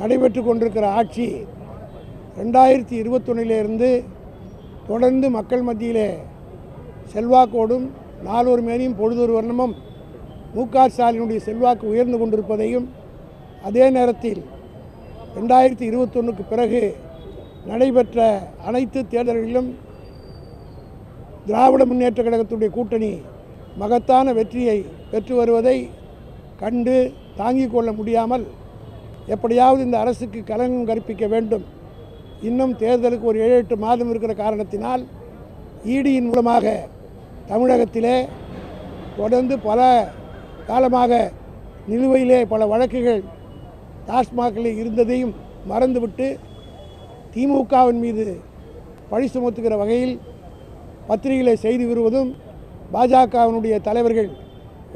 நடைபெற்று கொண்டிருக்கிற ஆட்சி 2021 தொடர்ந்து மக்கள் மத்தியிலே செல்வாக்கோடும் நாளொரு மேனியும் பொழுதொரு வர்ணமும் மு.க. ஸ்டாலினுடைய செல்வாக்கு உயர்ந்து கொண்டிருப்பதையும், அதே நேரத்தில் 2021க்கு பிறகு நடைபெற்ற அனைத்து தேர்தல்களிலும் திராவிட முன்னேற்றக் கழகத்துடைய கூட்டணி மகத்தான வெற்றியை பெற்று வருவதை கண்டு தாங்கிக் கொள்ள முடியாமல், எப்படியாவது இந்த அரசுக்கு கலங்கம் கற்பிக்க வேண்டும், இன்னும் தேர்தலுக்கு ஒரு 7-8 மாதம் இருக்கிற காரணத்தினால் ஈடியின் மூலமாக தமிழகத்திலே தொடர்ந்து பல காலமாக நிலுவையிலே பல வழக்குகள் டாஸ்மாகில் இருந்ததையும் மறந்துவிட்டு திமுகவின் மீது பழி சுமத்துகிற வகையில் பத்திரிகைகளை செய்து வருவதும், பாஜகவினுடைய தலைவர்கள்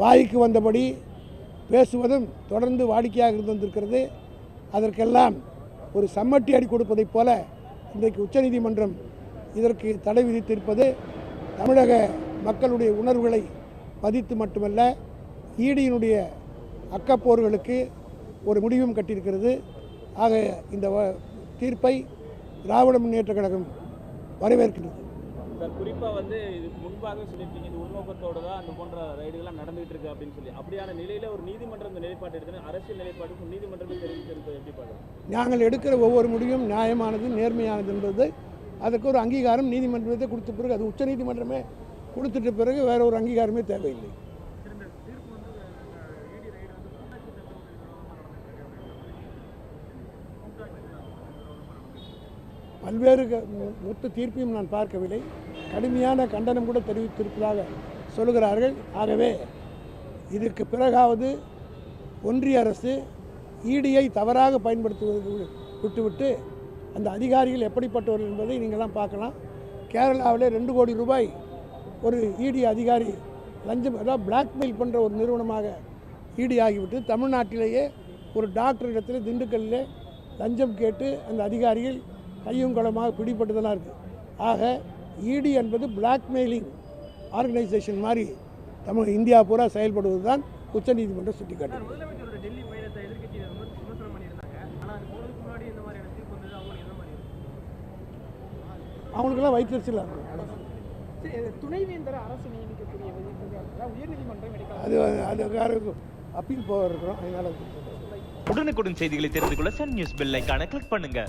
வாய்க்கு வந்தபடி பேசுவதும் தொடர்ந்து வாடிக்கையாக இருந்து வந்திருக்கிறது. அதற்கெல்லாம் ஒரு சம்மட்டி அடி கொடுப்பதைப் போல இன்றைக்கு உச்சநீதிமன்றம் இதற்கு தடை விதித்திருப்பது தமிழக மக்களுடைய உணர்வுகளை பதித்து மட்டுமல்ல, ஈடியினுடைய அக்கப்போர்களுக்கு ஒரு முடிவும் கட்டியிருக்கிறது. ஆக இந்த தீர்ப்பை திராவிட முன்னேற்றக் கழகம் வரவேற்கிறது. சார், குறிப்பாக இதுக்கு முன்பாக சொல்லியிருக்கீங்க, இது உள்நோக்கத்தோடு தான் அந்த போன்ற ரைடுகள்லாம் நடந்துகிட்டு இருக்கு அப்படின்னு சொல்லி. அப்படியான நிலையில் ஒரு நீதிமன்றம் இந்த நிலைப்பாடு எடுக்கணும், அரசியல் நிலைப்பாட்டுக்கும் நீதிமன்றத்தில் தெரிவித்திருப்பது எப்படி பார்க்குறோம்? நாங்கள் எடுக்கிற ஒவ்வொரு முடிவும் நியாயமானது, நேர்மையானது என்பது அதுக்கு ஒரு அங்கீகாரம் நீதிமன்றத்தை கொடுத்த பிறகு, அது உச்ச நீதிமன்றமே கொடுத்துட்ட பிறகு வேற ஒரு அங்கீகாரமே தேவையில்லை. பல்வேறு மொத்த தீர்ப்பையும் நான் பார்க்கவில்லை. கடுமையான கண்டனம் கூட தெரிவித்திருப்பதாக சொல்கிறார்கள். ஆகவே இதற்கு பிறகாவது ஒன்றிய அரசு ஈடியை தவறாக பயன்படுத்துவதற்கு விட்டுவிட்டு அந்த அதிகாரிகள் எப்படிப்பட்டவர்கள் என்பதை நீங்களாம் பார்க்கலாம். கேரளாவில் 2 கோடி ரூபாய் ஒரு ஈடி அதிகாரி லஞ்சம், அதாவது பிளாக்மெயில் பண்ணுற ஒரு நிறுவனமாக ஈடி ஆகிவிட்டு, தமிழ்நாட்டிலேயே ஒரு டாக்டர் இடத்துல திண்டுக்கல்லில் லஞ்சம் கேட்டு அந்த அதிகாரிகள் கையும் களமாக பிடிப்பட்டதெல்லாம் இருக்குது. ஆக ஈடி என்பது பிளாக்மெயிலிங் ஆர்கனைசேஷன் மாதிரி இந்தியா பூரா செயல்படுவது தான் உச்சநீதிமன்றம் சுட்டிக்காட்டுகிறது. அவங்களுக்கெல்லாம் வயிற்றுச்சல் அது அப்பீல் போக இருக்கிறோம். அதனால உடனுக்குடன் செய்திகளை தெரிந்து கொள்ள சன் நியூஸ் பெல் ஐகானை கிளிக் பண்ணுங்க.